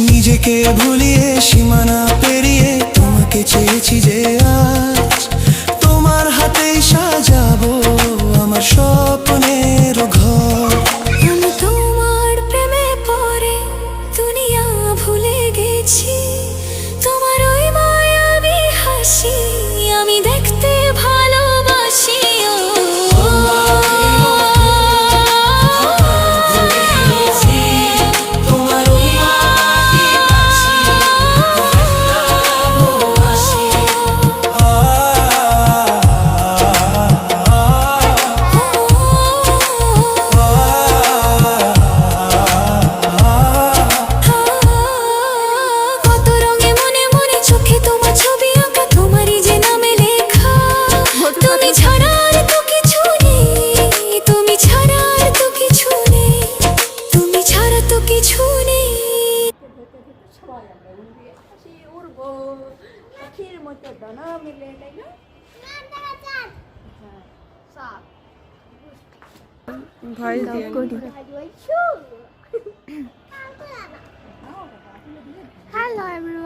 নিজেকে ভুলিয়ে সীমানা পেরিয়ে তোমাকে চেয়েছি যে আজ তোমার হাতেই সাজাবো আমার স্বপ্নের ঘর। আমি তোমার প্রেমে পড়ে দুনিয়া ভুলে গেছি, তোমার ওই মায়াবী হাসি আমি দেখতে ভালোবাসি। পাখির মতো দানা মেলে, তাই না? Hello everyone.